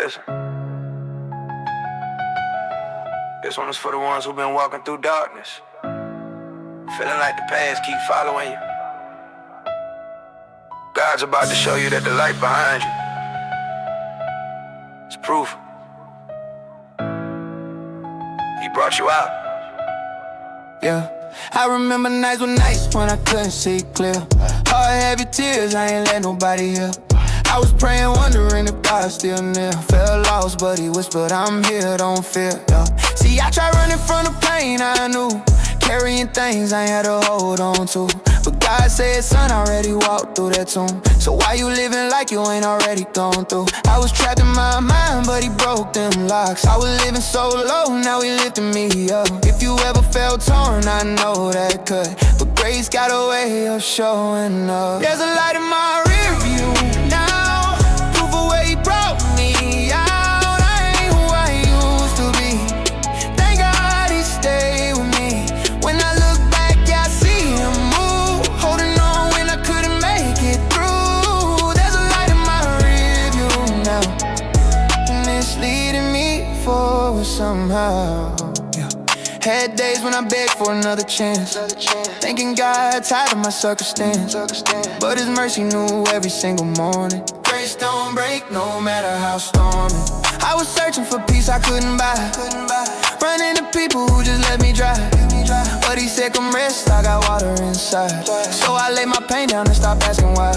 listen. This one is for the ones who've been walking through darkness, feeling like the past keep following you. God's about to show you that the light behind you is proof. He brought you out. Yeah, I remember nights when I couldn't see clear. Heart heavy tears, I ain't let nobody hear. I was praying, wondering if God's still near. Felt lost, but he whispered, I'm here, don't fear. Yeah. See, I tried running from the pain I knew, carrying things I ain't had to hold on to. But God said, son, I already walked through that tomb. So why you living like you ain't already gone through? I was trapped in my mind, but he broke them locks. I was living so low, now he lifting me up. If you ever felt torn, I know that could, but grace got a way of showing up. There's a light in my rear view now, proof of where he brought me out. I ain't who I used to be. Thank God he stayed with me. When I look back, yeah, I see him move, holding on when I couldn't make it through. There's a light in my rear view now, and it's leading me forward somehow. Had days when I begged for another chance, thinking God tired of my circumstance, but his mercy knew every single morning. Grace don't break no matter how stormy. I was searching for peace I couldn't buy, running to people who just let me dry. But he said come rest, I got water inside. So I laid my pain down and stopped asking why.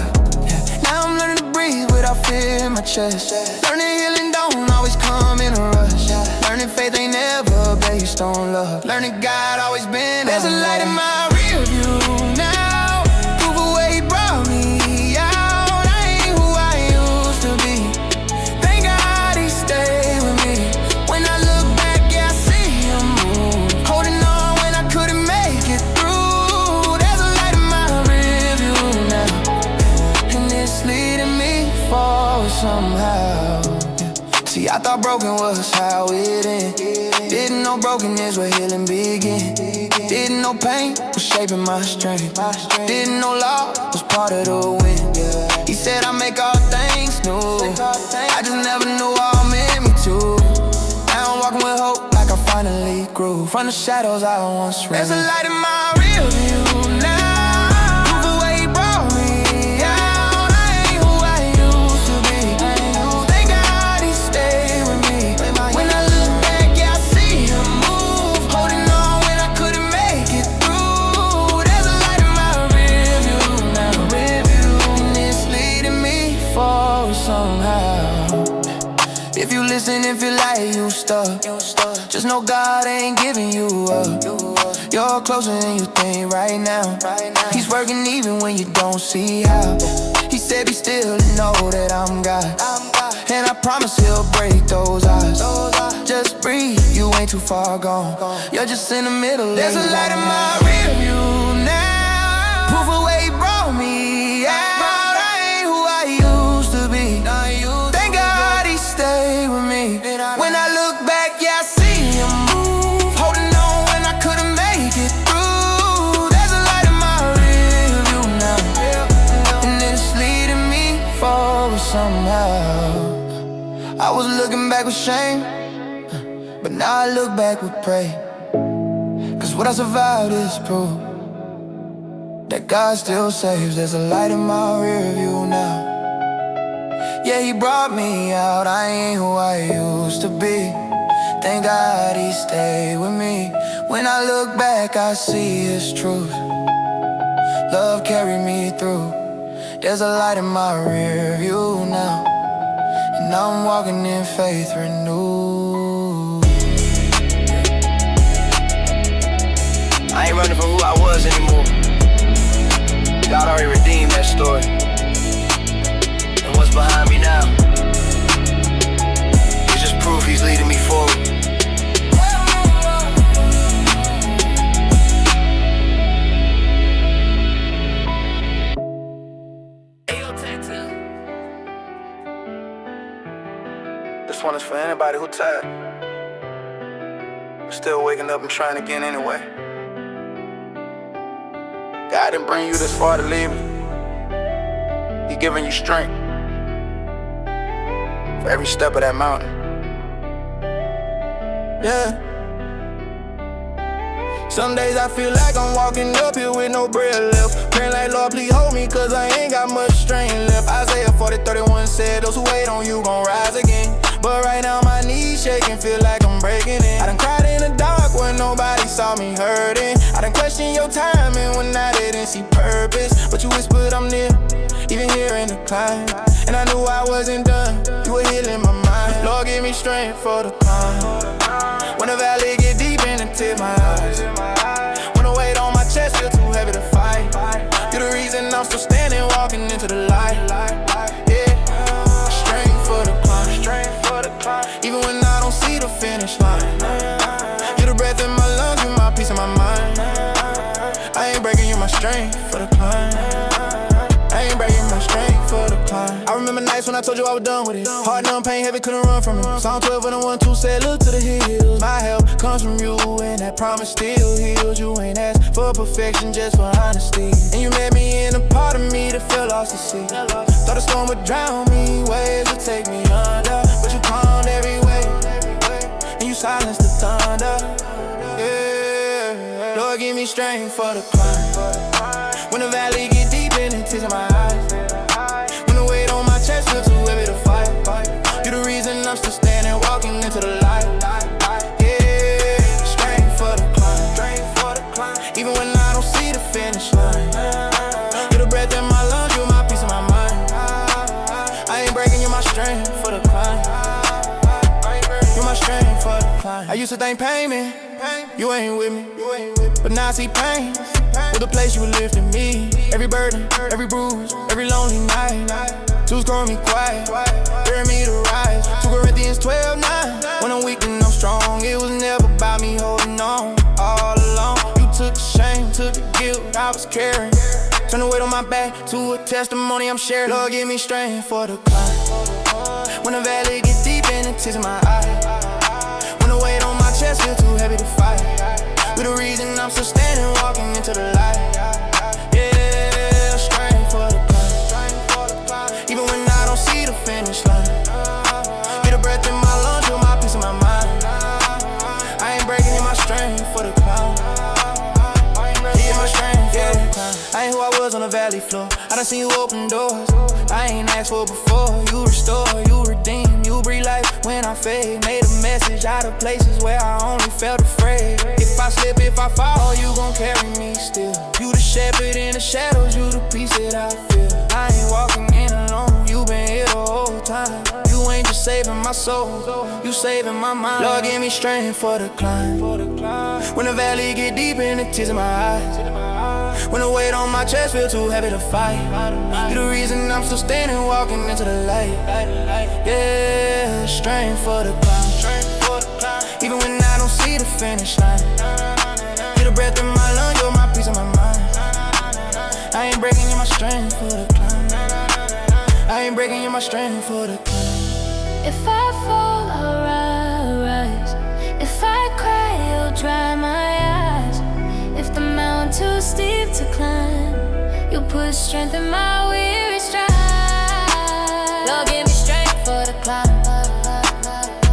Now I'm learning to breathe without fear in my chest. Learning healing don't always come in a rush. Learning faith ain't never based on love. Learning God always been. There's a light in my rear view now, proof of where he brought me out. I ain't who I used to be. Thank God he stayed with me. When I look back, yeah, I see him move, holding on when I couldn't make it through. There's a light in my rear view now, and it's leading me forward somehow. See, I thought broken was how it ended. Didn't know brokenness where healing began. Didn't know pain was shaping my strength. Didn't know love was part of the win. He said I make all things new. I just never knew all meant me to. Now I'm walking with hope like I finally grew from the shadows I once ran. There's a light in my rear view now, proof of where he brought me out. I ain't who I used to be. Thank God he stayed with me. When I look back, yeah, I see him move, holding on when I couldn't make it through. There's a light in my rear view now, and it's leading me forward somehow. If you listen and feel like you stuck, just know God ain't giving you up. You're closer than you think right now. He's working even when you don't see how. He said be still and know that I'm God, and I promise he'll break those eyes. Just breathe, you ain't too far gone. You're just in the middle. There's a light in my rear view now, proof of where he brought me out. I ain't who I used to be. Thank God he stayed with me. When I look back, yeah, I see him move, holding on when I couldn't make it through. There's a light in my rear view now, and it's leading me forward somehow. I was looking back with shame, but now I look back with praise. Cause what I survived is proof that God still saves. There's a light in my rear view now. Yeah, he brought me out. I ain't who I used to be. Thank God he stayed with me. When I look back, I see his truth. Love carried me through. There's a light in my rear view now, and I'm walking in faith renewed. I ain't running from who I was anymore. God already redeemed that story. And what's behind me now, it's just proof he's leading me forward. This one is for anybody who tired, still waking up and trying again anyway. God didn't bring you this far to leave me. He giving you strength. for every step of that mountain. Yeah. Some days I feel like I'm walking up here with no bread left. Praying like, Lord, please hold me, cause I ain't got much strength left. Isaiah 40:31 said, those who wait on you gon' rise again. But right now my knees shaking, feel like I'm breaking in. I done cried in the dark when nobody saw me hurting. I done questioned your timing when I didn't see purpose. But you whispered I'm near, even here in the climb. And I knew I wasn't done, you were healing my mind. Lord, give me strength for the climb. When the valley get deep and it tears my eyes, when the weight on my chest feel too heavy to fight, you're the reason I'm still standing, walking into the light. Yeah, strength for the climb, even when I don't see the finish line. You're the breath in my lungs, you're my peace in my mind. I ain't breaking, you're my strength for the climb. I ain't breaking my strength for the climb. I remember nights when I told you I was done with it. Heart numb, pain heavy, couldn't run from it. Psalm 12 and the 1-2 said, look to the hills. My help comes from you, and that promise still heals. You ain't asked for perfection, just for honesty. And you met me in a part of me that felt lost at sea. Thought the storm would drown me, waves would take me under, but you calmed every wave, and you silenced the thunder. Yeah, Lord, give me strength for the climb. When the valley get deep and it tears in my eyes, when the weight on my chest feel too heavy to fight, you're the reason I'm still standing, walking into the light. Yeah, strength for the climb, even when I don't see the finish line. You're the breath in my lungs, you're my peace in my mind. I ain't breaking, you're my strength for the climb. You're my strength for the climb. I used to think pain, man, you ain't with me, but now I see pain with the place you were lifting me. Every burden, every bruise, every lonely night, two's calling me quiet, hearing me to rise. 2 Corinthians 12:9. When I'm weak and I'm strong, it was never about me holding on all alone. You took the shame, took the guilt I was carrying, turn the weight on my back to a testimony I'm sharing. Lord, give me strength for the climb. When the valley gets deep and it tears in my eye, when the weight on my chest feel too heavy to fight, you're the reason I'm still standing, walking into the light. Yeah, strength for the climb, even when I don't see the finish line. You're the breath in my lungs, you're my peace in my mind. I ain't breaking, in my strength for the climb. Yeah, my strength for the climb. I ain't who I was on the valley floor. I done seen you open doors I ain't asked for before. You restore, you redeem, you breathe life when I fade. Made a message out of places where I only felt afraid. If I slip, if I fall, you gon' carry me still. You the shepherd in the shadows, you the peace that I feel. I ain't walking in alone, you been here the whole time. You ain't just saving my soul, you saving my mind. Lord, give me strength for the climb. When the valley get deep and the tears in my eyes, when the weight on my chest feel too heavy to fight, you're the reason I'm still standing, walking into the light. Yeah, strength for the climb, even when I don't see the finish line. You're the breath in my lungs, you're my peace in my mind. I ain't breaking, you're my strength for the climb. I ain't breaking, you're my strength for the climb. If I fall, I'll rise. If I cry, you'll dry my eyes. If the mountain too steep to climb, you'll put strength in my weary stride. Lord, give me strength for the climb.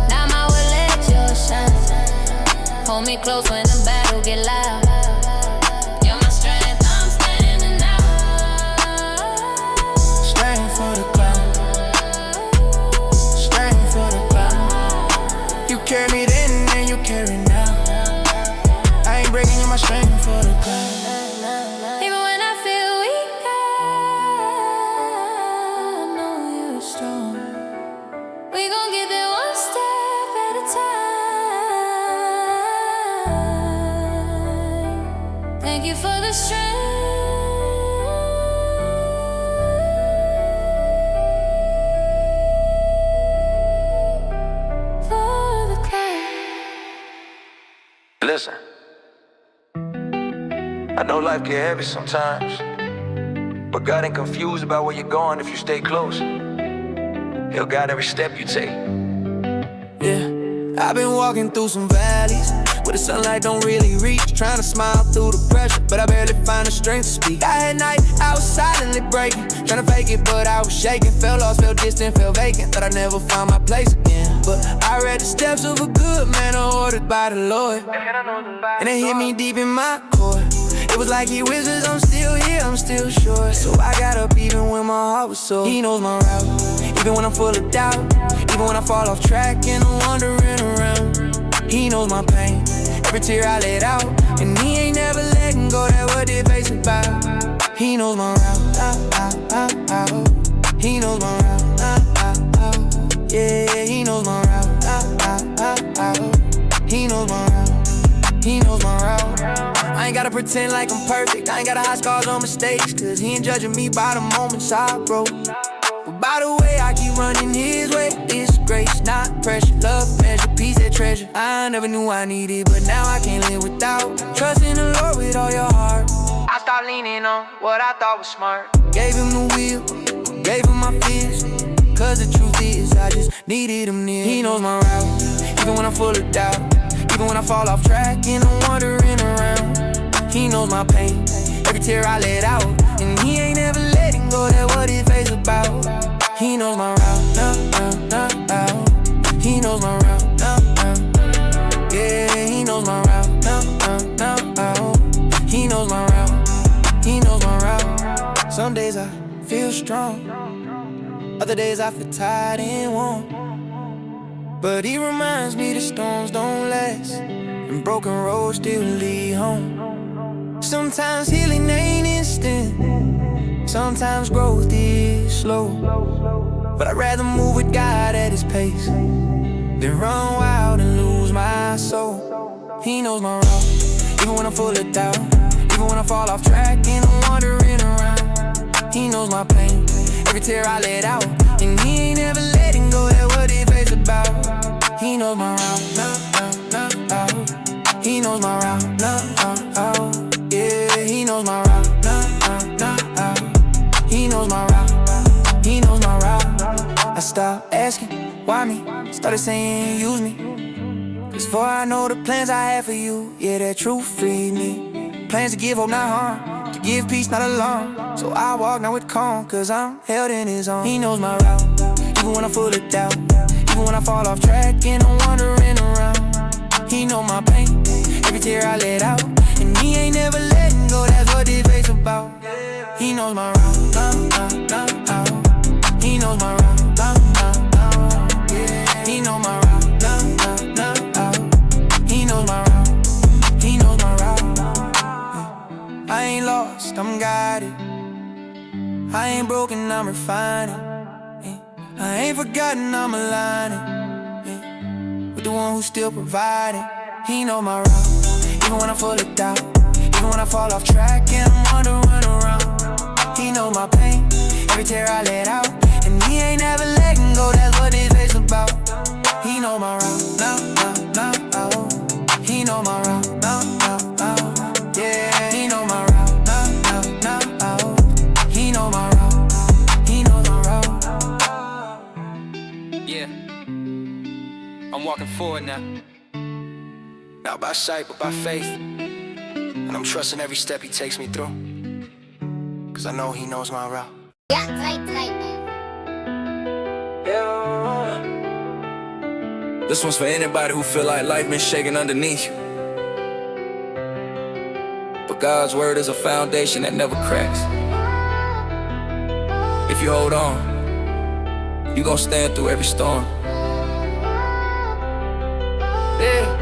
Now I will let you shine. Hold me close when the battle get loud. You're my strength, I'm standing out. Strength for the climb, strength for the climb. You carry me then and you carry now. I ain't breaking, you my strength for the climb. Even when I feel weak, I know you're strong. We gon' get there one step at a time. Thank you for the strength. For the climb. Listen, I know life get heavy sometimes, but God ain't confused about where you're going if you stay close. He'll guide every step you take. Yeah, I've been walking through some valleys, where the sunlight don't really reach. Trying to smile through the pressure, but I barely find the strength to speak. I had night, I was silently breaking, trying to fake it, but I was shaking. Felt lost, felt distant, felt vacant, thought I'd never find my place again. But I read the steps of a good man ordered by the Lord, and it hit me deep in my core. It was like he whispers, I'm still here, I'm still sure. So I got up even when my heart was sore. He knows my route, even when I'm full of doubt, even when I fall off track and I'm wandering around. He knows my pain, every tear I let out, and he ain't never letting go, that's what this face about. He knows my route, he knows my route, yeah, he knows my route, he knows my route, he knows my route. I ain't gotta pretend like I'm perfect, I ain't gotta hide scars on mistakes, cause he ain't judging me by the moments I broke. But by the way, I keep running his way. It's grace, not pressure, love, measure, peace, and treasure. I never knew I needed, but now I can't live without. Trust in the Lord with all your heart. I start leaning on what I thought was smart. Gave him the wheel, gave him my fears, cause the truth is I just needed him near. He knows my route, even when I'm full of doubt, even when I fall off track and I'm wandering around. He knows my pain, every tear I let out, and he ain't ever letting go, that's what his face about. He knows my route, he knows my route, yeah, he knows my route, he knows my route, he knows my route. Some days I feel strong, other days I feel tired and warm, but he reminds me the storms don't last, and broken roads still lead home. Sometimes healing ain't instant, sometimes growth is slow, but I'd rather move with God at his pace than run wild and lose my soul. He knows my route, even when I'm full of doubt, even when I fall off track and I'm wandering around. He knows my pain, every tear I let out, and he ain't ever letting go, that's what his face about. He knows my route, he knows my route, yeah, he knows my route, he knows my route, he knows my route. I stopped asking, why me? Started saying, use me, cause for I know the plans I have for you, yeah, that truth freed me. Plans to give hope, not harm, to give peace, not alarm. So I walk now with calm, cause I'm held in his arms. He knows my route, even when I'm full of doubt, even when I fall off track and I'm wandering around. He knows my pain, every tear I let out, and he ain't never letting go, that's what this face about. He knows my route, he knows my route, yeah, he knows my route, he knows my route, he knows my route. I ain't lost, I'm guided, I ain't broken, I'm refining, I ain't forgotten, I'm aligning with the one who's still providing. He knows my route, even when I'm full of doubt, even when I fall off track and I'm wandering around. He knows my pain, every tear I let out, and he ain't ever letting go, that's what his face about. He knows my route, he knows my route, yeah, he knows my route, he knows my route, he knows my route. Yeah, I'm walking forward now. Not by sight, but by faith. And I'm trusting every step he takes me through, cause I know he knows my route. Yeah, tight. Yeah. This one's for anybody who feel like life been shaking underneath you, but God's word is a foundation that never cracks. If you hold on, you gon' stand through every storm. Yeah.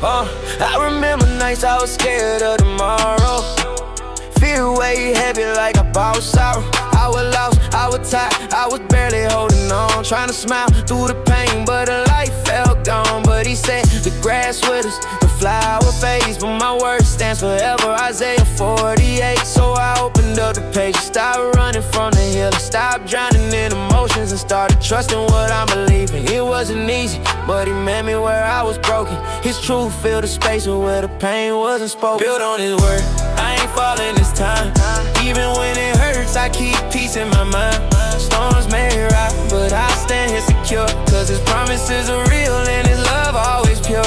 I remember nights I was scared of tomorrow. Fear weighed heavy like a ball of sorrow. I was lost, I was tired, I was barely holding on, trying to smile through the pain, but the light felt gone. But he said the grass withers, the flower fades, but my word stands forever, Isaiah 48. So I opened up the page, stopped running from the hill, stopped drowning in emotions, and started trusting what I'm believing. It wasn't easy, but he met me where I was broken. His truth filled the space where the pain wasn't spoken. Built on his word, I ain't falling this time. Even when it hurts, I keep peace in my mind. Storms may rise, but I stand here secure, cause his promises are real and his love always pure.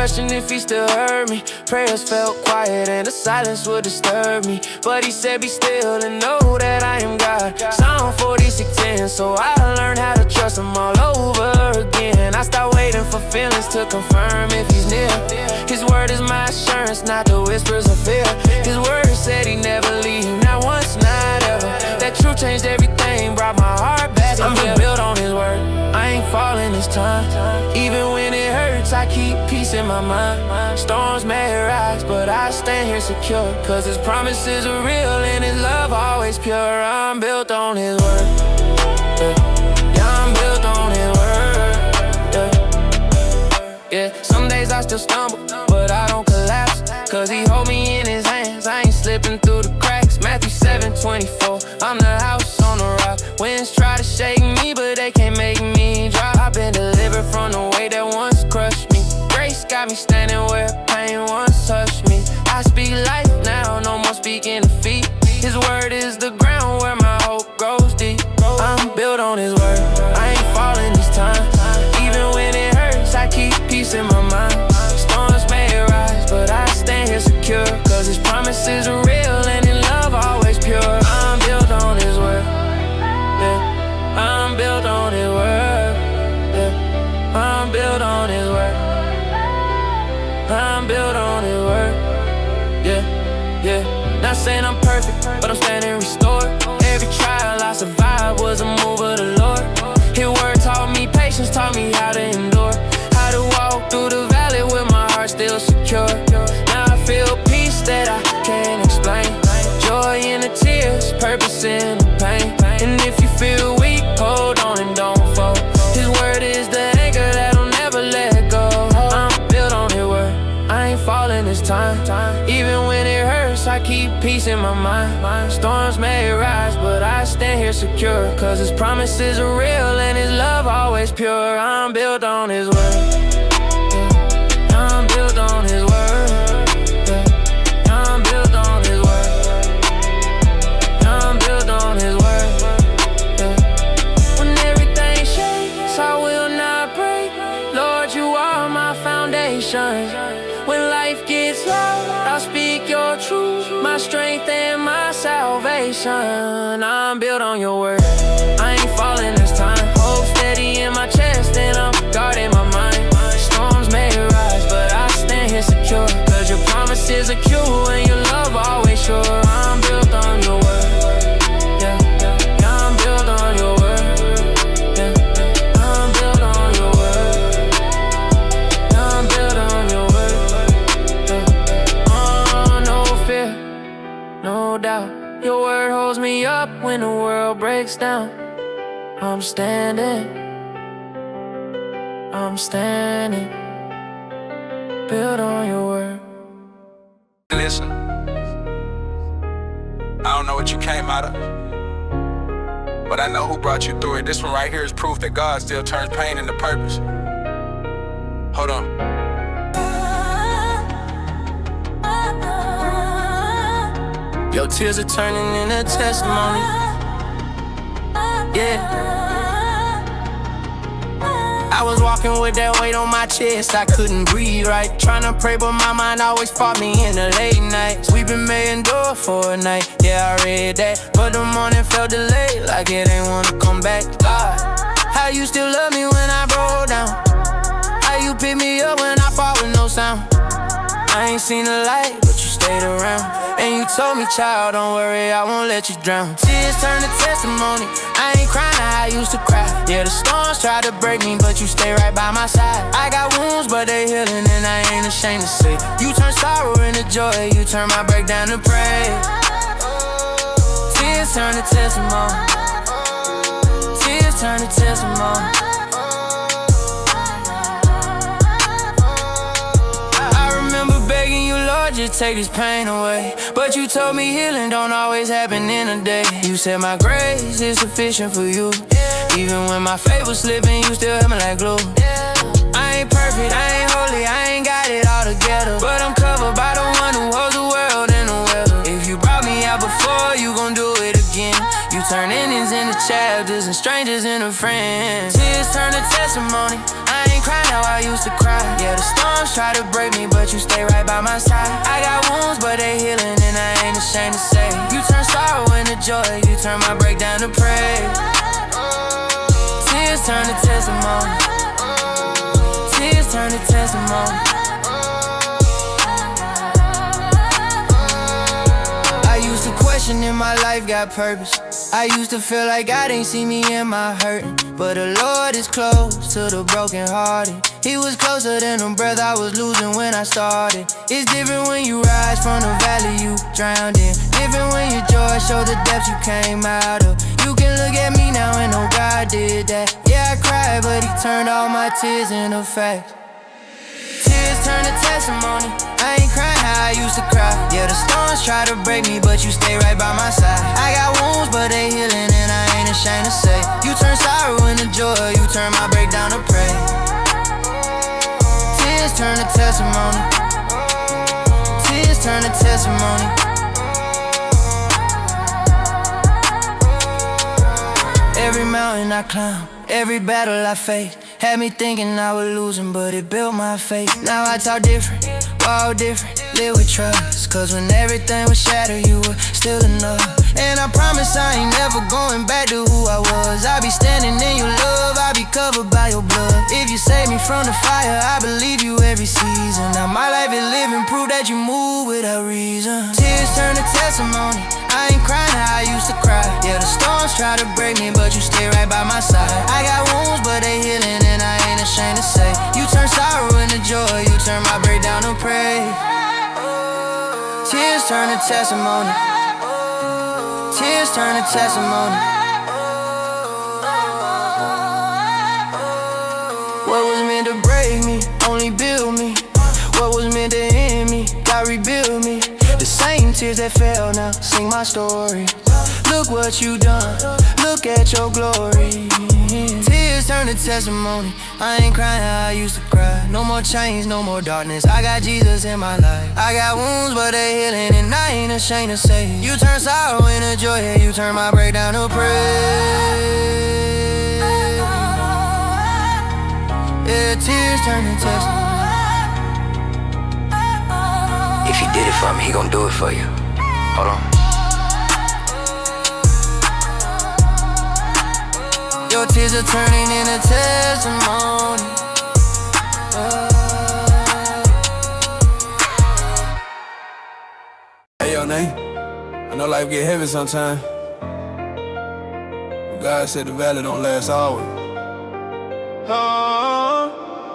question if he still heard me. Prayers felt quiet and the silence would disturb me. But he said be still and know that I am God. Psalm 46:10, so I learned how to trust him all over again. I stopped waiting for feelings to confirm if he's near. His word is my assurance, not the whispers of fear. His word said he never leave, not once, not ever. That truth changed everything, brought my heart back. I'm just built on his word, I ain't falling this time. Even when it hurts, I keep peace in my mind. Storms may rise, but I stand here secure. Cause his promises are real and his love always pure. I'm built on his word, yeah, I'm built on his word, yeah. Some days I still stumble, but I don't collapse. Cause he hold me in his hands, I ain't slipping through the cracks. Matthew 7:24, I'm the house on the rock. Winds try to shake me, but they can't make me drop. I've been delivered from the weight that once crushed me. Grace got me standing where pain once touched me. I speak life now, no more speaking defeat. His word is the ground where my hope grows deep. I'm built on his word, I ain't falling this time. Even when it hurts, I keep peace in my mind. Storms may rise, but I stand here secure. Cause his promises are real and his love always pure. I'm built on his word, yeah. I'm built on his word, yeah. I'm built on his word. I'm built on his word, yeah, yeah. Not saying I'm perfect, but I'm standing restored. Every trial I survived was a move of the Lord. His word taught me patience, taught me how to endure. How to walk through the valley with my heart still secure. Now I feel peace that I can't explain. Joy in the tears, purpose in the pain. And if you feel weak, hold on and don't fall. His word is the anchor that'll never let go. I'm built on his word, I ain't falling this time. Even when it hurts, I keep peace in my mind. Storms may rise, but I stand here secure. Cause his promises are real and his love always pure. I'm built on his word, yeah. I'm built on his word, yeah. I'm built on his word, I'm built on his word, yeah. When everything shakes, I will not break. Lord, you are my foundation. When life gets loud, I'll speak your truth, my strength and my salvation. I'm built on your word, I ain't falling this time. Hope steady in my chest and I'm guarding my mind. Storms may rise, but I stand here secure. Cause your promises are true and your love always sure. I'm built on your word, yeah, yeah. I'm built on your word, yeah, yeah. I'm built on your word, I'm built on your word, yeah. Oh, no fear, no doubt. Your word holds me up when the world breaks down. I'm standing, built on your word. Listen, I don't know what you came out of, but I know who brought you through it. This one right here is proof that God still turns pain into purpose. Hold on. Your tears are turning into testimony, yeah. I was walking with that weight on my chest, I couldn't breathe right. Tryna pray, but my mind always fought me in the late nights. Weeping may endure for a night, yeah, I read that. But the morning felt delayed, like it ain't wanna come back. God, how you still love me when I broke down? How you pick me up when I fall with no sound? I ain't seen the light, but you stayed around. And you told me, child, don't worry, I won't let you drown. Tears turn to testimony, I ain't crying how I used to cry. Yeah, the storms tried to break me, but you stay right by my side. I got wounds, but they healing, and I ain't ashamed to say. You turn sorrow into joy, you turn my breakdown to praise. Tears turn to testimony, tears turn to testimony. Just take this pain away, but you told me healing don't always happen in a day. You said my grace is sufficient for you. Even when my faith was slipping, you still held me like glue. I ain't perfect, I ain't holy, I ain't got it all together, but I'm covered by the one who holds the world in the weather. If you brought me out before, you gon' do it again. You turn endings into chapters and strangers into friends. Tears turn to testimony, I ain't cry, now I used to cry. Yeah, the storms try to break me, but you stay right by my side. I got wounds, but they healing, and I ain't ashamed to say. You turn sorrow into joy, you turn my breakdown to praise. Tears turn to testimony. Tears turn to testimony. I used to question if my life got purpose. I used to feel like God ain't see me in my hurting. But the Lord is close to the brokenhearted. He was closer than the breath I was losing when I started. It's different when you rise from the valley you drowned in. Different when your joy show the depths you came out of. You can look at me now and know God did that. Yeah, I cried, but he turned all my tears into facts. Tears turn to testimony. I ain't crying how I used to cry. Yeah, the storms try to break me, but you stay right by my side. I got wounds, but they healing, and I ain't ashamed to say. You turn sorrow into joy, you turn my breakdown to praise. Tears turn to testimony. Tears turn to testimony. Every mountain I climb, every battle I face, had me thinking I was losing, but it built my faith. Now I talk different, walk different, live with trust. Cause when everything was shattered, you were still enough. And I promise I ain't never going back to who I was. I be standing in your love, I be covered by your blood. If you save me from the fire, I believe you every season. Now my life is living proof that you move without reason. Tears turn to testimony. I ain't crying how I used to cry. Yeah, the storms try to break me, but you stay right by my side. I got wounds, but they healing, and I ain't ashamed to say. You turn sorrow into joy, you turn my breakdown to praise. Tears turn to testimony. Tears turn to testimony. What was meant to break me, only build me. What was meant to end me, God rebuild me. The same tears that fell now sing my story. Look what you done, look at your glory. Tears turn to testimony. I ain't crying how I used to cry. No more chains, no more darkness. I got Jesus in my life. I got wounds, but they healing, and I ain't ashamed to say. You turn sorrow into joy, yeah, you turn my breakdown to praise. Yeah, tears turn to testimony. If he did it for me, he gon' do it for you. Hold on. Your tears are turning into testimony. Hey, yo, Nate. I know life get heavy sometimes. But God said the valley don't last always.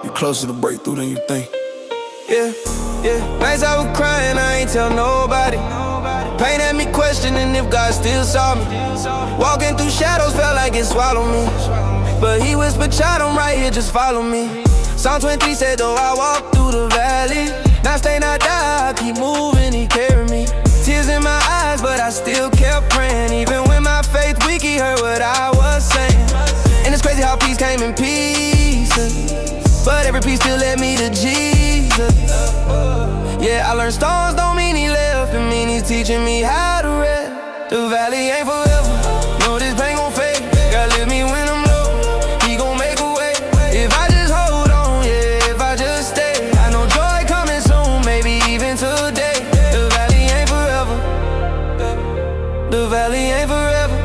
You closer to breakthrough than you think. Yeah. Nights I was crying, I ain't tell nobody. Pain had me questioning if God still saw me. Walking through shadows felt like it swallowed me. But he whispered, child, I'm right here, just follow me. Psalm 23 said, though I walk through the valley, not stay, not die, I keep moving, he carried me. Tears in my eyes, but I still kept praying. Even when my faith weak, he heard what I was saying. And it's crazy how peace came in pieces, but every piece still led me to Jesus. Yeah, I learned storms don't mean he left, it mean he's teaching me how to rest. The valley ain't forever, no, this pain gon' fade. God lift me when I'm low, he gon' make a way. If I just hold on, yeah, if I just stay, I know joy coming soon, maybe even today. The valley ain't forever, the valley ain't forever.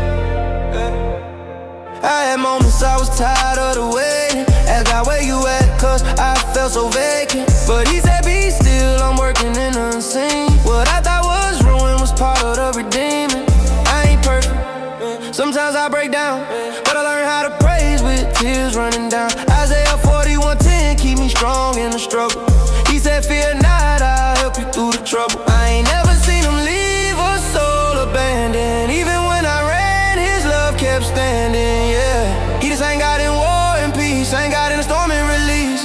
I had moments I was tired of the waiting. Ask God where you at, cause I felt so vacant. But he said be still, I'm working in the unseen. What I thought was ruin was part of the redeeming. I ain't perfect, sometimes I break down, but I learned how to praise with tears running down. Isaiah 41:10 keep me strong in the struggle. He said fear not, I'll help you through the trouble. I ain't never seen him leave a soul abandoned. Even when I ran, his love kept standing, yeah. He just ain't got in war and peace, ain't got in a storm and release.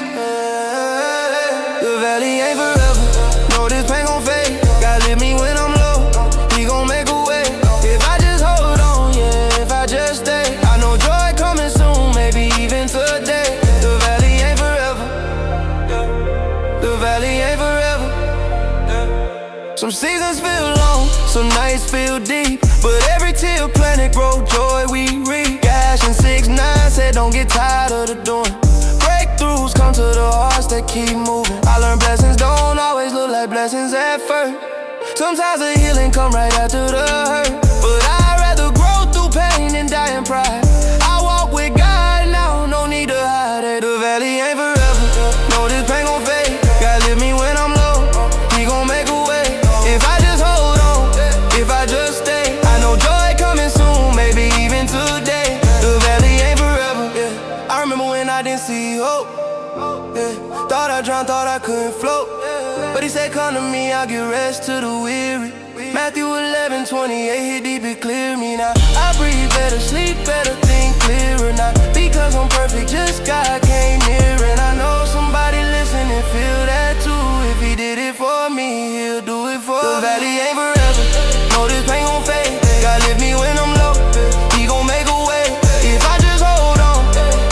The valley ain't forever, no, this pain gon' fade. God lift me when I'm low, he gon' make a way. If I just hold on, yeah, if I just stay, I know joy coming soon, maybe even today. The valley ain't forever, the valley ain't forever. Some seasons feel long, some nights feel deep, but every tear planted grow joy we reap. Gash and 6ix9ine said don't get tired of the doing. Breakthroughs come to hearts that keep moving. I learned blessings don't always look like blessings at first. Sometimes the healing come right after the hurt. But I'd rather grow through pain than die in pride. I walk with God now, no need to hide it. The valley ain't forever, no, this pain gon' fade. God lift me when I'm low, He gon' make a way. If I just hold on, if I just stay, I know joy coming soon, maybe even today. The valley ain't forever, yeah. I remember when I didn't see hope, yeah. Thought I drowned, thought I couldn't float, but He said come to me, I'll give rest to the weary. Matthew 11:28 hit deep, it clear me now. I breathe better, sleep better, think clearer. Not because I'm perfect, just God came near. And I know somebody listening feel that too. If He did it for me, He'll do it for me. The valley ain't forever, no, this pain gon' fade. God lift me when I'm low, He gon' make a way. If I just hold on,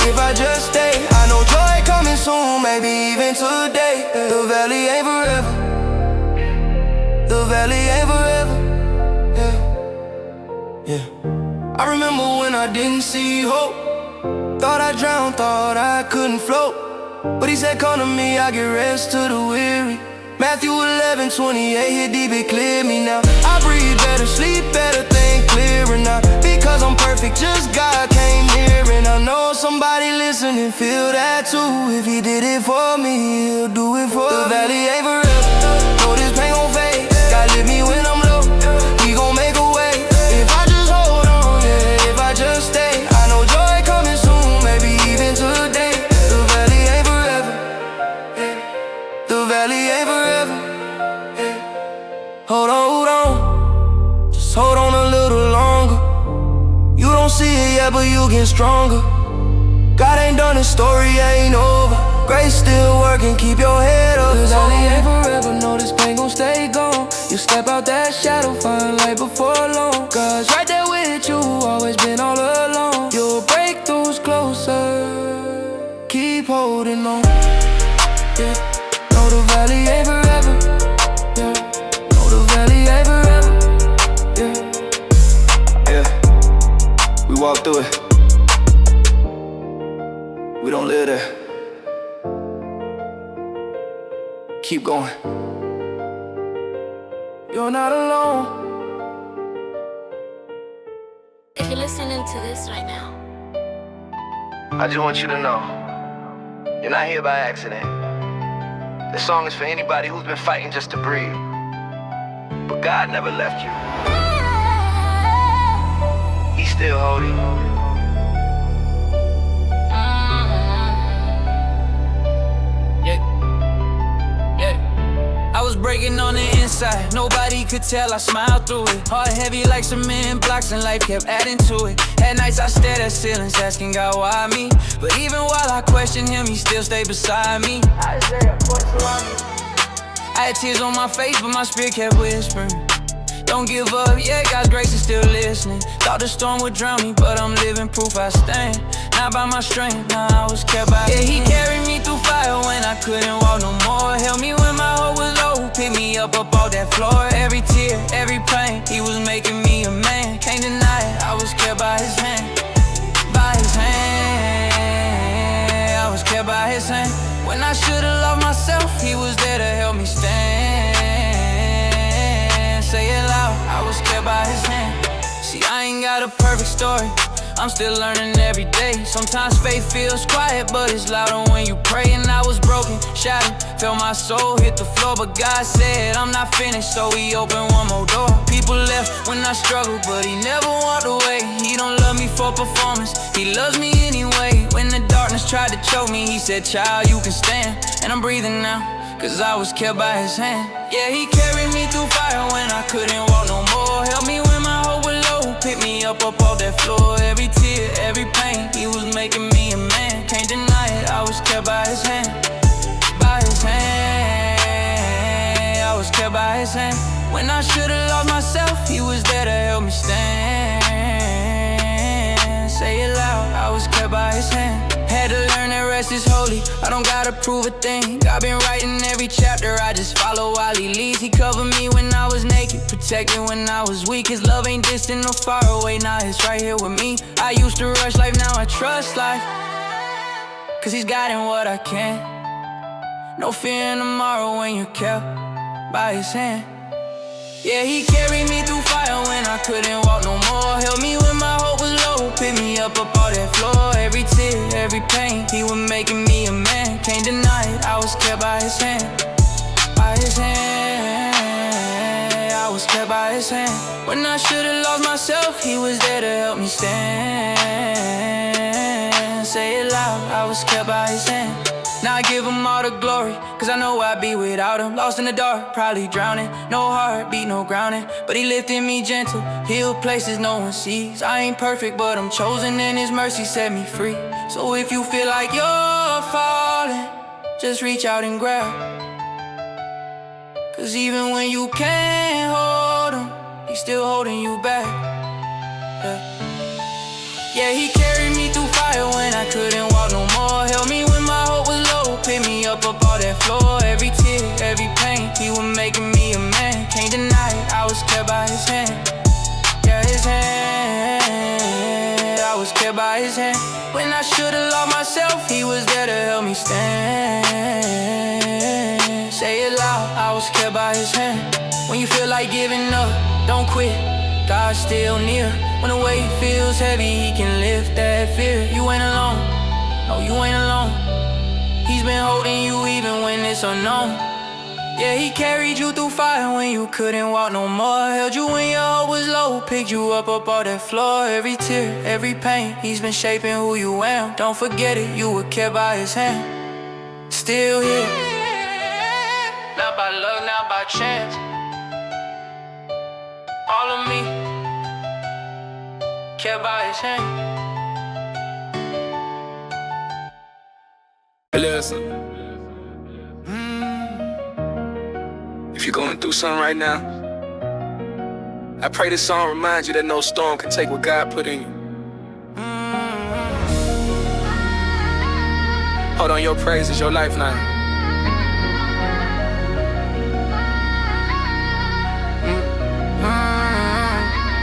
if I just stay, I know joy coming soon, maybe even today. The valley ain't forever, the valley ain't forever, yeah, yeah. I remember when I didn't see hope. Thought I drowned, thought I couldn't float, but He said come to me, I give rest to the weary. Matthew 11:28 hit deep, it clear me now. I breathe better, sleep better, think clearer. Not because I'm perfect, just God came near. And I know somebody listening feel that too. If He did it for me, He'll do it for me. The valley ain't forever, no, this pain gon' fade. God lift me when I'm low, He gon' make a way. If I just hold on, yeah, if I just stay, I know joy coming soon, maybe even today. The valley ain't forever, yeah. The valley ain't forever, yeah. Hold on, just hold on a little longer. You don't see it yet, but you get stronger. God ain't done, His story ain't over. Grace still working, keep your head up. The valley ain't forever, no, this pain gon' stay gone. You step out that shadow, find light before long. God's right there with you, always been all along. Your breakthrough's closer, keep holding on, yeah. No, the valley ain't forever, yeah. No, the valley ain't forever, yeah. Yeah, we walk through it, we don't live there. Keep going, you're not alone. If you're listening to this right now, I just want you to know, you're not here by accident. This song is for anybody who's been fighting just to breathe, but God never left you. He's still holding you. I was breaking on the inside, nobody could tell I smiled through it. Heart heavy like cement blocks and life kept adding to it. At nights I stared at ceilings asking God why me. But even while I questioned Him, He still stayed beside me. I had tears on my face but my spirit kept whispering, don't give up, yeah, God's grace is still listening. Thought the storm would drown me, but I'm living proof I stand. Not by my strength, nah, I was kept by His hand. He carried me through fire when I couldn't walk no more. Held me when my hope was low, picked me up off that floor. Every tear, every pain, He was making me a man. Can't deny it, I was kept by His hand. By His hand, I was kept by His hand. When I should've loved myself, He was there to help me stand. Say it loud, I was kept by His hand. See, I ain't got a perfect story, I'm still learning every day. Sometimes faith feels quiet, but it's louder when you pray. And I was broken, shattered, felt my soul hit the floor. But God said I'm not finished, so He opened one more door. People left when I struggled, but He never walked away. He don't love me for performance, He loves me anyway. When the darkness tried to choke me, He said, child, you can stand. And I'm breathing now, cause I was kept by His hand. Yeah, He carried me through fire when I couldn't walk no more. Helped me when my hope was low, picked me up off that floor. Every tear, every pain, He was making me a man. Can't deny it, I was kept by His hand. By His hand, I was kept by His hand. When I should've lost myself, He was there to help me stand. Say it loud, I was kept by His hand. Had to learn that rest is holy, I don't gotta prove a thing. I've been writing every chapter, I just follow while He leads. He covered me when I was naked, protected when I was weak. His love ain't distant or far away, now it's right here with me. I used to rush life, now I trust life, cause He's guiding what I can. No fear in tomorrow when you're kept by his hand. Yeah, he carried me through fire when I couldn't walk no more. Held me when my hope was low, picked me up off that floor. Every tear, every pain, he was making me a man. Can't deny it, I was kept by his hand. By his hand, I was kept by his hand. When I should've lost myself, he was there to help me stand. Say it loud, I was kept by his hand. Now I give him all the glory, cause I know I'd be without him. Lost in the dark, probably drowning. No heartbeat, no grounding. But he lifted me gentle, healed places no one sees. I ain't perfect, but I'm chosen, and his mercy set me free. So if you feel like you're falling, just reach out and grab. Cause even when you can't hold him, he's still holding you back. Yeah, he carried me through fire when I couldn't walk no more. Held me when my hope was low, picked me up all that floor. Every tear, every pain, he was making me a man. Can't deny it, I was kept by his hand. Yeah, his hand, I was kept by his hand. When I should've lost myself, he was there to help me stand. Say it loud, I was kept by his hand. When you feel like giving up, don't quit, God's still near. When the weight feels heavy, he can lift that fear. You ain't alone, no, you ain't alone. He's been holding you even when it's unknown. Yeah, he carried you through fire when you couldn't walk no more. Held you when your hope was low, picked you up all that floor. Every tear, every pain, he's been shaping who you am. Don't forget it, you were kept by his hand. Still here, not by luck, not by chance. All of me, kept by his hand. Listen. If you're going through something right now, I pray this song reminds you that no storm can take what God put in you. Hold on, your praise is your lifeline.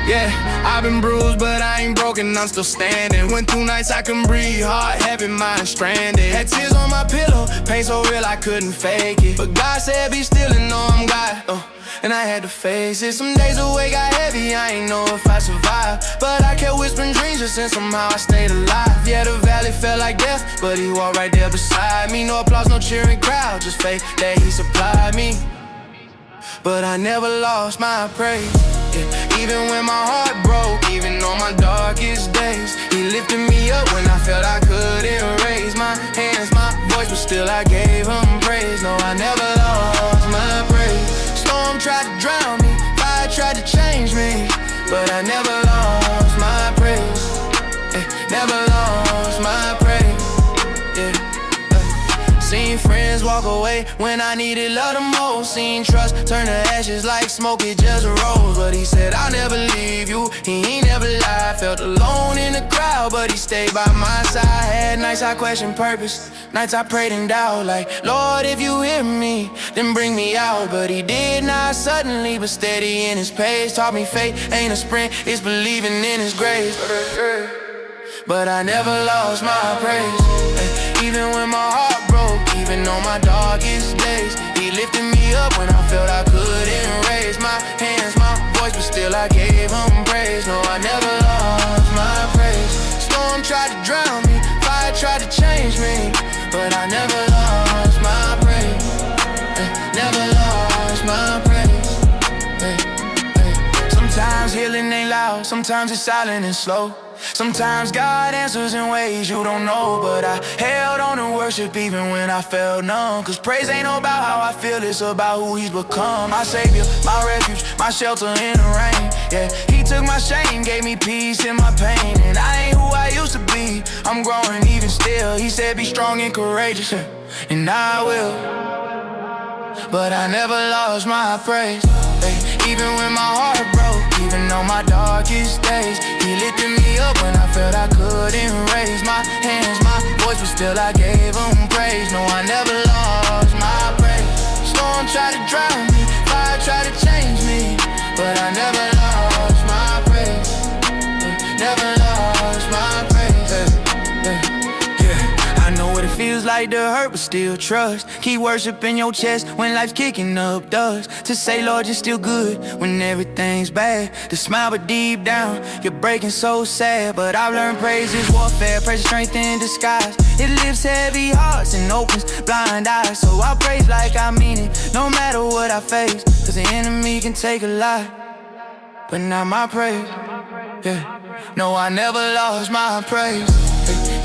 Yeah, I've been bruised, but I ain't broken, I'm still standing. Went through nights I couldn't breathe, heart heavy, mind stranded. Had tears on my pillow, pain so real I couldn't fake it. But God said be still and know I'm God, and I had to face it. Some days away got heavy, I ain't know if I survived. But I kept whispering dreams just and somehow I stayed alive. Yeah, the valley felt like death, but he walked right there beside me. No applause, no cheering crowd, just faith that he supplied me. But I never lost my praise. Yeah, even when my heart broke, even on my darkest days, he lifted me up when I felt I couldn't raise my hands, my voice, but still I gave him praise. No, I never lost my praise. Storm tried to drown me, fire tried to change me, but I never lost my praise. Never lost my praise. Seen friends walk away when I needed love the most. Seen trust turn to ashes like smoke, it just rose. But he said I'll never leave you, he ain't never lied. Felt alone in the crowd, but he stayed by my side. Had nights I questioned purpose, nights I prayed and doubt, like Lord, if you hear me, then bring me out. But he did not suddenly, but steady in his pace. Taught me faith ain't a sprint, it's believing in his grace. But I never lost my praise. Even when my heart broke, even on my darkest days, he lifted me up when I felt I couldn't raise my hands, my voice, but still I gave him praise. No, I never lost my praise. Storm tried to drown me, fire tried to change me, but I never lost my praise. Never lost my praise. Sometimes healing ain't loud, sometimes it's silent and slow. Sometimes God answers in ways you don't know. But I held on to worship even when I felt numb. Cause praise ain't about how I feel, it's about who he's become. My savior, my refuge, my shelter in the rain. Yeah, he took my shame, gave me peace in my pain. And I ain't who I used to be, I'm growing even still. He said be strong and courageous, and I will. But I never lost my praise. Even when my heart broke, even on my darkest days, he lifted me up when I felt I couldn't raise my hands, my voice, but still I gave him praise. No, I never lost my praise. Storm tried to drown me, fire tried to change me, but I never lost my praise. Never lost my praise. Yeah, I know what it feels like like to hurt, but still trust. Keep worshiping your chest when life's kicking up dust. To say, Lord, you're still good when everything's bad. To smile, but deep down, you're breaking so sad. But I've learned praise is warfare, praise is strength in disguise. It lifts heavy hearts and opens blind eyes. So I praise like I mean it, no matter what I face. Cause the enemy can take a lot, but not my praise. Yeah. No, I never lost my praise.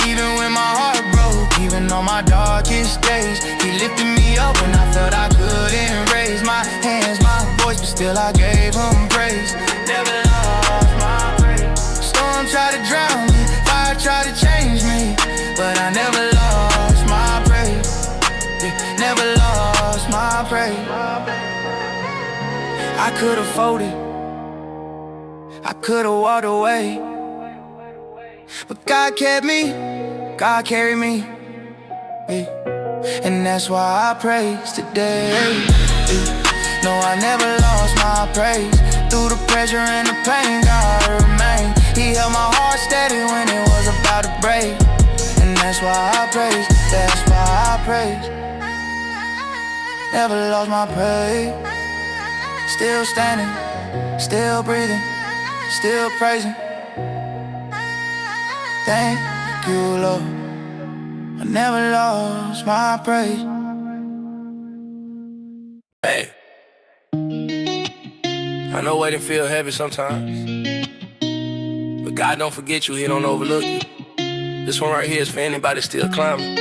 Even when my heart broke, even on my darkest days, He lifted me up when I felt I couldn't raise my hands, my voice, but still I gave Him praise. Never lost my praise. Storm tried to drown me, fire tried to change me, but I never lost my praise. Yeah, never lost my praise. I could've folded, I could've walked away, but God kept me, God carried me, yeah. And that's why I praise today, yeah. No, I never lost my praise. Through the pressure and the pain, God remained. He held my heart steady when it was about to break. And that's why I praise, that's why I praise. Never lost my praise. Still standing, still breathing, still praising. Thank you, Lord, I never lost my praise. Hey, I know waiting feel heavy sometimes, but God don't forget you, He don't overlook you. This one right here is for anybody still climbing.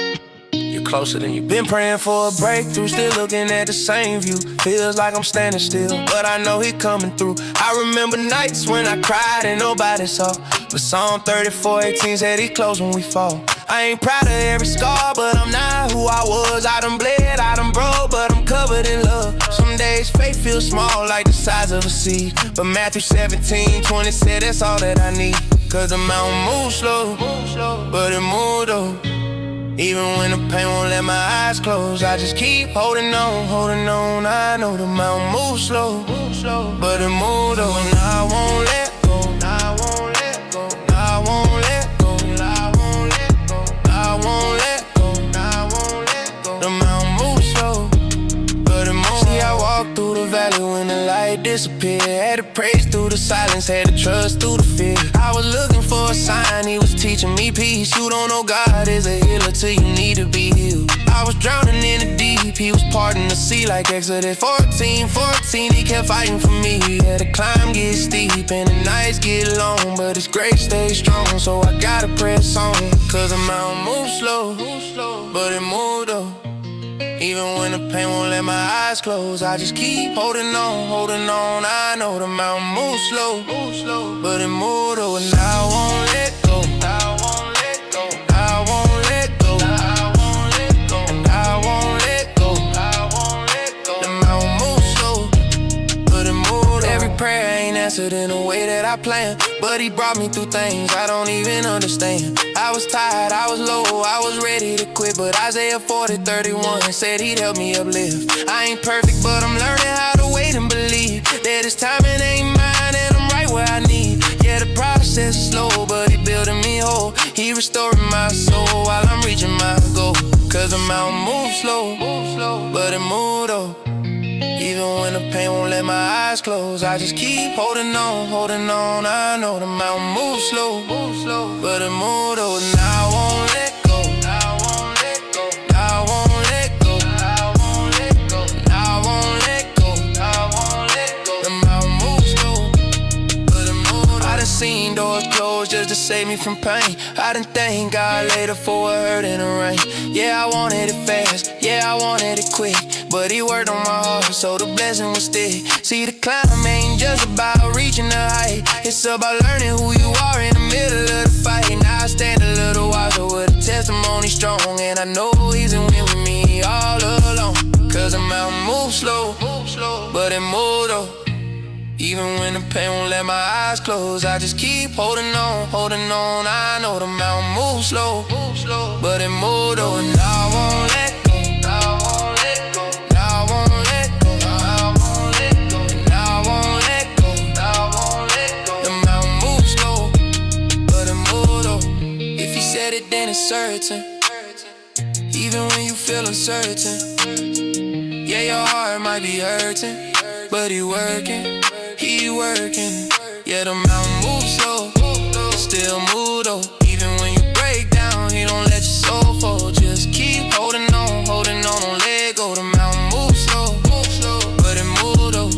You're closer than you've been praying for a breakthrough, still looking at the same view. Feels like I'm standing still, but I know He coming through. I remember nights when I cried and nobody saw, but Psalm 34:18 said He close when we fall. I ain't proud of every scar, but I'm not who I was. I done bled, I done broke, but I'm covered in love. Some days faith feels small, like the size of a seed, but Matthew 17:20 said that's all that I need. Cause the mountain moves slow, but it moved though. Even when the pain won't let my eyes close, I just keep holding on, holding on. I know the mountain moves slow, but it moved though. And I won't let go, I won't let go, I won't let go, I won't let go, I won't let go, I won't let go. The mountain moves slow, but it moves. See, I walked through the valley when the light disappeared. Had to praise through the silence, had to trust through the fear. I was looking for a sign, He was teaching me peace. You don't know God is a healer till you need to be healed. I was drowning in the deep, He was parting the sea like Exodus 14:14. He kept fighting for me. Yeah, the climb gets steep and the nights get long, but His grace stays strong, so I gotta press on. Cause the mountain moves slow, but it moved though. Even when the pain won't let my eyes close, I just keep holding on, holding on. I know the mountain moves slow, but it moved though. And I won't let go, I won't let go, I won't let go, I won't let go, and I won't let go, I won't let go. The mountain moves slow, but it moved though. Every prayer ain't answered in a way that I planned, but He brought me through things I don't even understand. I was tired, I was low, I was ready to quit, but Isaiah 40:31 said He'd help me uplift. I ain't perfect, but I'm learning how to wait and believe that His timing ain't mine and I'm right where I need. Yeah, the process is slow, but He building me whole. He restoring my soul while I'm reaching my goal. Cause the mountain moves slow, but it moved though. Even when the pain won't let my eyes close, I just keep holding on, holding on. I know the mountain moves slow, but it moved though. And I won't let go, I won't let go, I won't let go, I won't let go, I won't let go, I won't let go. The mountain moves slow, but it moved. I done seen doors close just to save me from pain. I done thank God later for a hurt in the rain. Yeah, I wanted it fast, yeah, I wanted it quick, but He worked on my heart, so the blessing will stick. See, the climb ain't just about reaching the height, it's about learning who you are in the middle of the fight. Now I stand a little wiser with a testimony strong, and I know He's in with me all along. Cause the mountain moves slow, but it moved though. Even when the pain won't let my eyes close, I just keep holding on, holding on. I know the mountain moves slow, but it moved though. And I won't let go, I won't let go, I won't let go, I won't let go, and I won't let go, I won't let go. The mountain moves slow, but it moved though. If He said it, then it's certain. Even feel uncertain. Yeah, your heart might be hurting, but he working. Yeah, the mountain moves slow, still move though. Even when you break down, he don't let your soul fall. Just keep holding on, don't let go. The mountain moves slow, but it move though.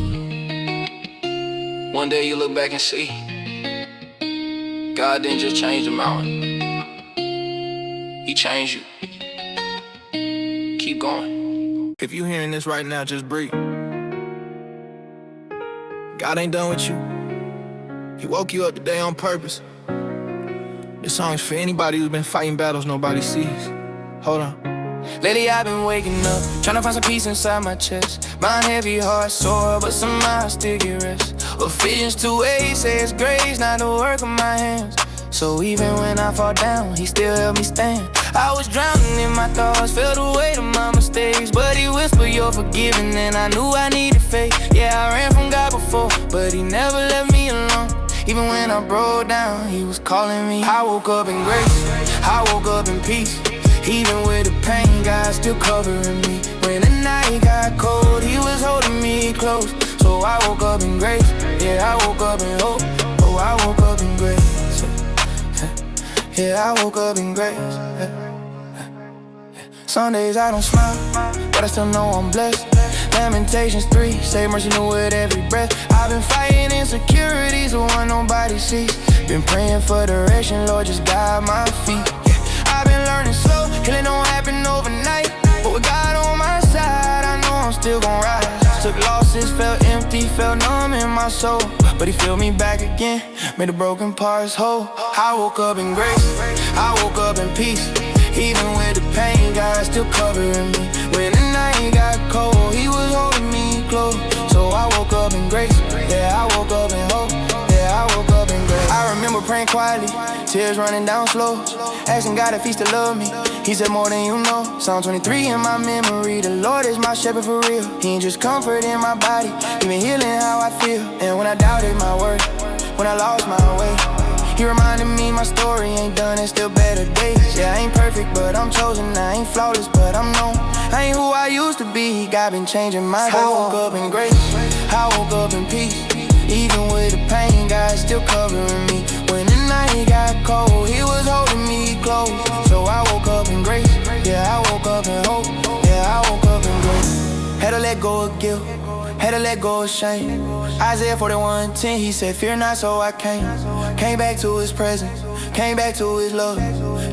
One day you look back and see God didn't just change the mountain, he changed you. Keep going. If you hearing this right now, just breathe. God ain't done with you. He woke you up today on purpose. This song's for anybody who's been fighting battles nobody sees. Hold on. Lately I've been waking up, trying to find some peace inside my chest. Mind heavy, heart sore, but somehow I still get rest. Ephesians 2:8 says grace, not the work of my hands. So even when I fall down, he still helped me stand. I was drowning in my thoughts, felt the weight of my mistakes, but he whispered you're forgiven, and I knew I needed faith. Yeah, I ran from God before, but he never left me alone. Even when I broke down, he was calling me. I woke up in grace, I woke up in peace. Even with the pain, God still covering me. When the night got cold, he was holding me close. So I woke up in grace, yeah, I woke up in hope. Oh, I woke up in grace. Yeah, I woke up in grace. Some days I don't smile, but I still know I'm blessed. Lamentations 3, say mercy new with every breath. I've been fighting insecurities, the one nobody sees. Been praying for direction, Lord, just guide my feet. I've been learning slow, healing don't happen overnight. But with God on my side, I know I'm still gon' rise. Took losses, felt empty, felt numb in my soul. But he filled me back again, made the broken parts whole. I woke up in grace, I woke up in peace. Even with the pain, God still covering me. When the night got cold, he was holding me close. So I woke up in grace, yeah, I woke up in hope. Yeah, I woke up in grace. I remember praying quietly, tears running down slow, asking God if he still love me. He said more than you know. Psalm 23 in my memory. The Lord is my shepherd for real. He ain't just comfort in my body, he been healing how I feel. And when I doubted my worth, when I lost my way, he reminded me my story ain't done, it's still better days. Yeah, I ain't perfect, but I'm chosen. I ain't flawless, but I'm known. I ain't who I used to be, God been changing my soul. I woke up in grace, I woke up in peace. Even with the pain, God still covering me. When the night got cold, he was holding me close. So I woke up in grace, yeah, I woke up in hope. Yeah, I woke up in grace. Had to let go of guilt, had to let go of shame. Isaiah 41:10, he said, fear not, so I came. Came back to his presence, came back to his love.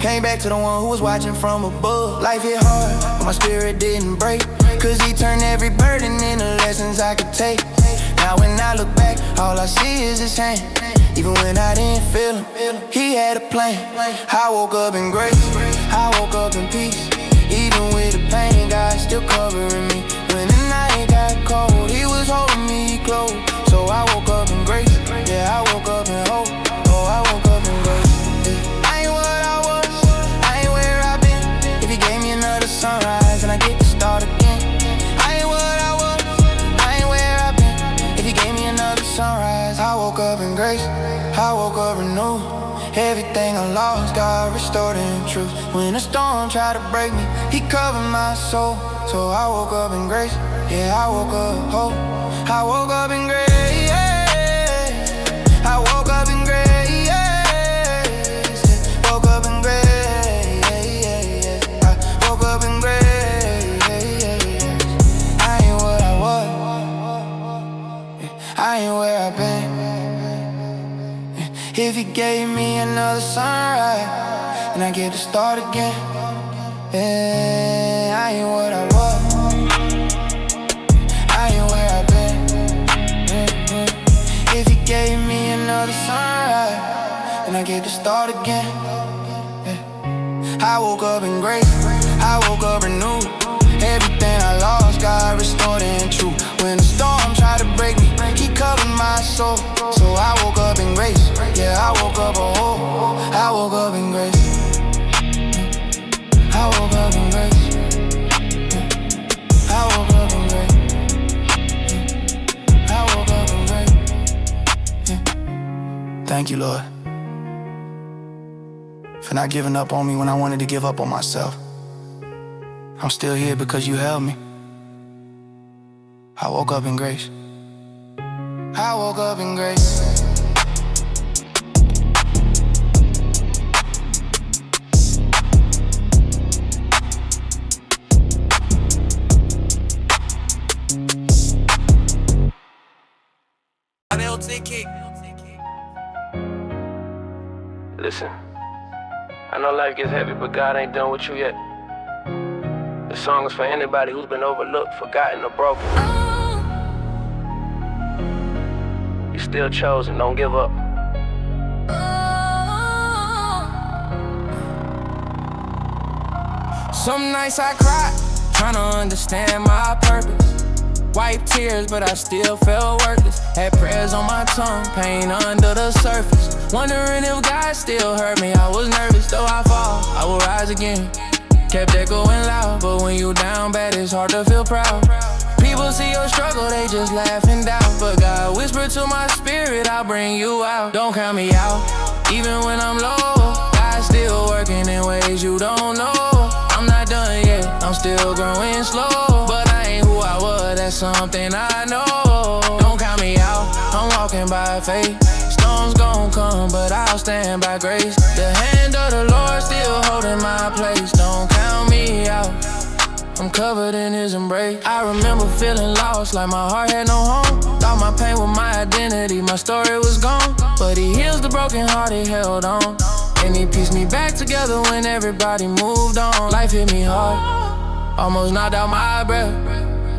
Came back to the one who was watching from above. Life hit hard, but my spirit didn't break, cause he turned every burden into lessons I could take. Now when I look back, all I see is his hand. Even when I didn't feel him, he had a plan. I woke up in grace, I woke up in peace. Even with the pain, God still covering me. When the night got cold, he was holding me close. So I woke up in grace, yeah, I woke up in hope. Oh, I woke up in grace, yeah. I ain't what I was, I ain't where I've been. If he gave me another sunrise, and I get to start again. I ain't what I was, I ain't where I've been. If he gave me another sunrise, I woke up in grace, I woke up renewed. Everything I lost, God restored in truth. When the storm tried to break me, he covered my soul. So I woke up in grace, yeah, I woke up hope. I woke up in grace, yeah. I woke up in grace, yeah. Woke up in grace, yeah. I woke up in grace, yeah. I ain't what I was, I ain't where I've been. If he gave me another sunrise, and I get to start again, yeah, I ain't what I was, I ain't where I've been. If he gave me another sunrise, and I get to start again, yeah. I woke up in grace, I woke up renewed. Everything I lost, God restored in truth. When the storm tried to break me, he covered my soul. So I woke up in grace, yeah, I woke up a hope. I woke up in grace, I woke up in grace, I woke up in grace, I woke up in grace. Thank you, Lord, for not giving up on me when I wanted to give up on myself. I'm still here because you held me. I woke up in grace. I woke up in grace. Listen, I know life gets heavy, but God ain't done with you yet. This song is for anybody who's been overlooked, forgotten, or broken. You're still chosen, don't give up. Some nights I cry, trying to understand my purpose. Wipe tears, but I still felt worthless. Had prayers on my tongue, pain under the surface. Wondering if God still heard me. I was nervous, though I fall, I will rise again. Kept echoing loud, but when you down bad, it's hard to feel proud. People see your struggle, they just laugh and doubt. But God whispered to my spirit, I'll bring you out. Don't count me out, even when I'm low. God's still working in ways you don't know. I'm not done yet, I'm still growing slow. But I ain't who I was, that's something I know. Don't count me out, I'm walking by faith. Storms gon' come, but I'll stand by grace. The hand of the Lord still holding my place. Don't count me out, I'm covered in His embrace. I remember feeling lost, like my heart had no home. Thought my pain was my identity, my story was gone. But He heals the broken hearted, held on. And He pieced me back together when everybody moved on. Life hit me hard, almost knocked out my breath.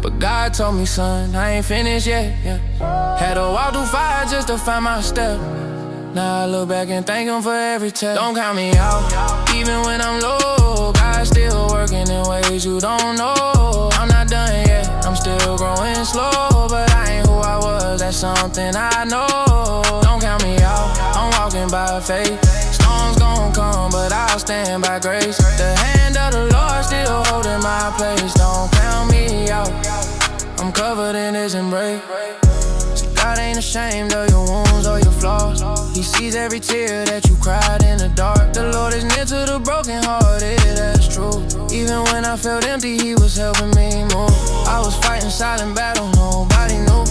But God told me, son, I ain't finished yet, yeah. Had to walk through fire just to find my step. Now I look back and thank Him for every test. Don't count me out, even when I'm low. God's still working in ways you don't know. I'm not done yet, I'm still growing slow. But I ain't who I was, that's something I know. Don't count me out, I'm walking by faith. Storms gon' come, but I'll stand by grace. The hand of the Lord still holding my place. Don't count me out, I'm covered in His embrace. God ain't ashamed of your wounds or your flaws. He sees every tear that you cried in the dark. The Lord is near to the brokenhearted, that's true. Even when I felt empty, He was helping me move. I was fighting silent battle, nobody knew.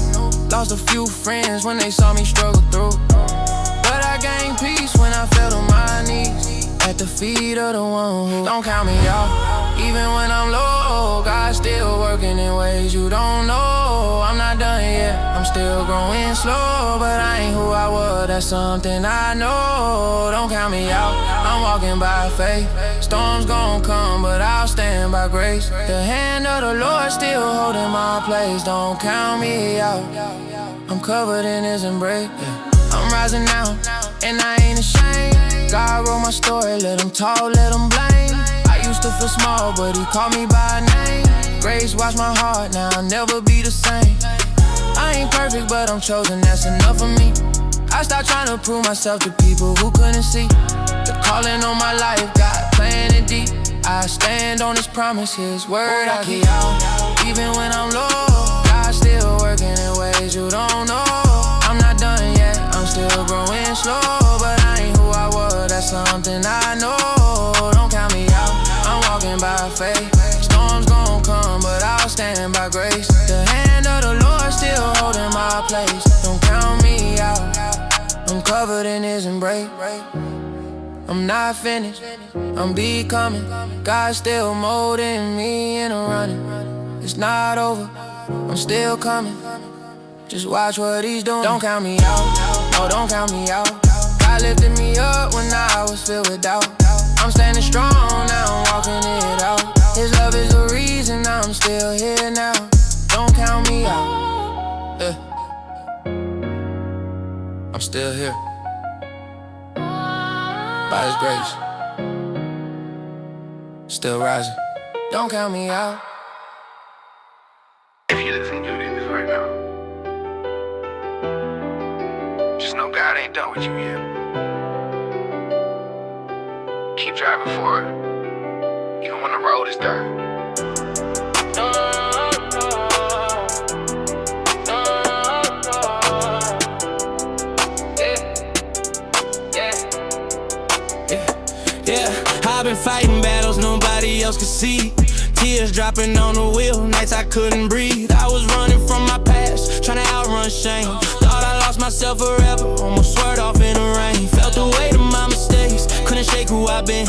Lost a few friends when they saw me struggle through. But I gained peace when I fell on my knees at the feet of the one who don't count me out. Even when I'm low, God's still working in ways you don't know. I'm not done yet, I'm still growing slow. But I ain't who I was, that's something I know. Don't count me out, I'm walking by faith. Storms gon' come, but I'll stand by grace. The hand of the Lord still holding my place. Don't count me out, I'm covered in His embrace, yeah. I'm rising now, and I ain't ashamed. God wrote my story, let Him talk, let Him blame. I used to feel small, but He called me by name. Grace washed my heart, now I'll never be the same. I ain't perfect, but I'm chosen, that's enough for me. I stopped trying to prove myself to people who couldn't see. The calling on my life, God planted deep. I stand on His promise, His word I keep. Even when I'm low, God's still working in ways you don't know. I'm not done yet, I'm still growing slow. But I ain't who I was, that's something I know. Don't count me out, I'm walking by faith. Storms gon' come, but I'll stand by grace. The hand of the Lord still holding my place. Don't count me out, I'm covered in His embrace. I'm not finished, I'm becoming. God's still molding me and running. It's not over, I'm still coming. Just watch what He's doing. Don't count me out, no, don't count me out. God lifted me up when I was filled with doubt. I'm standing strong, now I'm walking it out. His love is the reason I'm still here now. Don't count me out, yeah. I'm still here by His grace, still rising. Don't count me out. If you listen to this right now, just know God ain't done with you yet. Keep driving forward, even when the road is dark. Yeah, I've been fighting battles nobody else could see. tears dropping on the wheel, nights I couldn't breathe. I was running from my past, trying to outrun shame. Thought I lost myself forever, almost swerved off in the rain. Felt the weight of my mistakes, couldn't shake who I've been.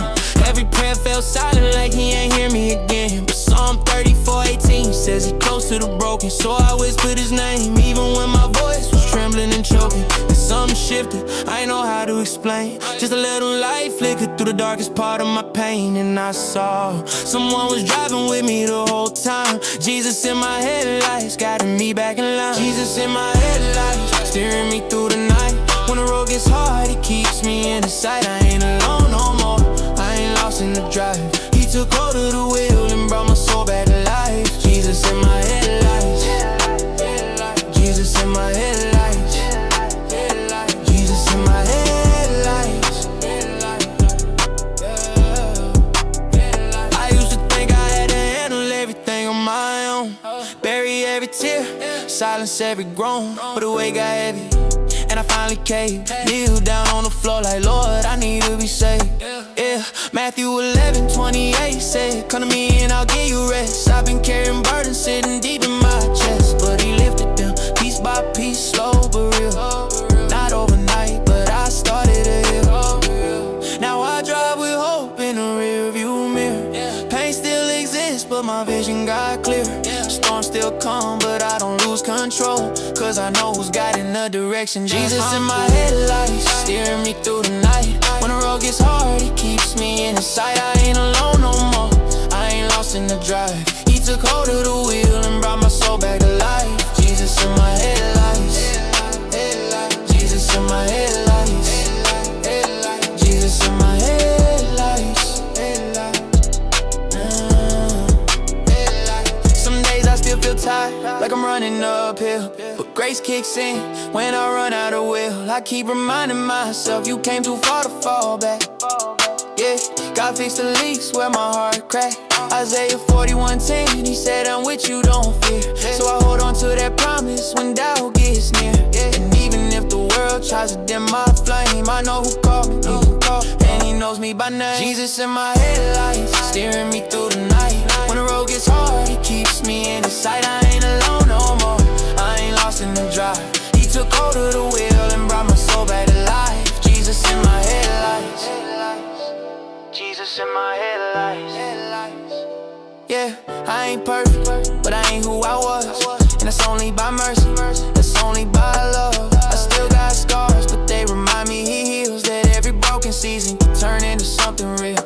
Every prayer felt silent like he ain't hear me again. But Psalm 34:18 says he close to the broken. So I whispered his name, even when my voice was trembling and choking. And something shifted, I ain't know how to explain. Just a little light flickered through the darkest part of my pain. And I saw someone was driving with me the whole time. Jesus in my headlights, guiding me back in line. Jesus in my headlights, steering me through the night. When the road gets hard, he keeps me in his sight. I ain't alone no more, I ain't lost in the drive. He took hold of the wheel and brought my soul back to life. Jesus in my headlights, Jesus in my headlights, Jesus in my headlights. I used to think I had to handle everything on my own, bury every tear, silence every groan. But the weight got heavy and I finally caved. Kneeled down on the floor like, Lord, I need to be saved. Yeah, Matthew 11:28 said, come to me and I'll give you rest. I've been carrying burdens sitting deep in my chest, but he lifted them piece by piece, slow but real. Not overnight, but I started to heal. Now I drive with hope in the rearview mirror. Pain still exists, but my vision got clear. Storms still come, but I don't lose control, cause I know who's guiding the direction. Jesus in my headlights, steering me through the night. When the road gets hard, he keeps me in his sight. I ain't alone no more, I ain't lost in the drive. He took hold of the wheel and brought my soul back to life. Jesus in my headlights, Jesus in my headlights, Jesus in my headlights. Some days I still feel tired, like I'm running uphill, but grace kicks in when I run out of will. I keep reminding myself you came too far to fall back. Yeah, God fixed the leaks where my heart cracked. Isaiah 41:10, he said I'm with you, don't fear. So I hold on to that promise when doubt gets near. And even if the world tries to dim my flame, I know who called me, and he knows me by name. Jesus in my headlights, steering me through the night. When the road gets hard, he keeps me in his sight. I ain't alone no more, I ain't lost in the drive. He took hold of the wheel and brought my soul back to life. Jesus in my headlights, Jesus in my headlights. Yeah, I ain't perfect, but I ain't who I was. And that's only by mercy, that's only by love. I still got scars, but they remind me he heals. That every broken season can turn into something real.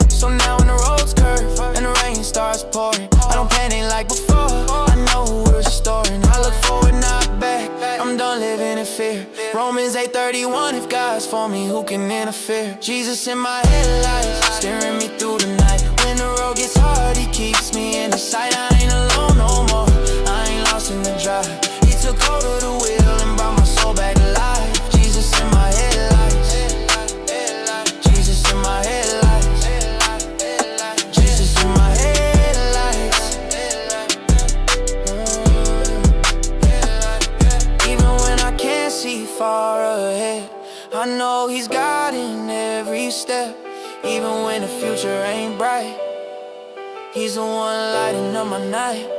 So now when the roads curve and the rain starts pouring, I don't panic like before, I know who we're restoring. I look forward, not back, I'm done living in fear. Romans 8:31, if God's for me, who can interfere? Jesus in my headlights, steering me through the night. When the road gets hard, he keeps me in his sight. I ain't alone no more, I ain't lost in the drive. He took hold of the wheel and brought my soul back to life. Jesus in my headlights, Jesus in my headlights, Jesus in my headlights. Even when I can't see far ahead, I know he's guiding every step. Even when the future ain't bright, he's the one lighting up my night.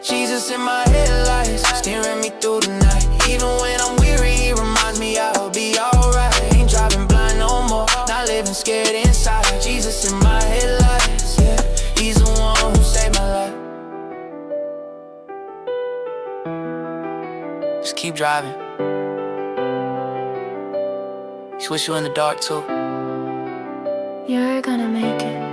Jesus in my headlights, steering me through the night. Even when I'm weary, he reminds me I'll be alright. Ain't driving blind no more, not living scared inside. Jesus in my headlights, yeah, he's the one who saved my life. Just keep driving. He's with you in the dark too. You're gonna make it.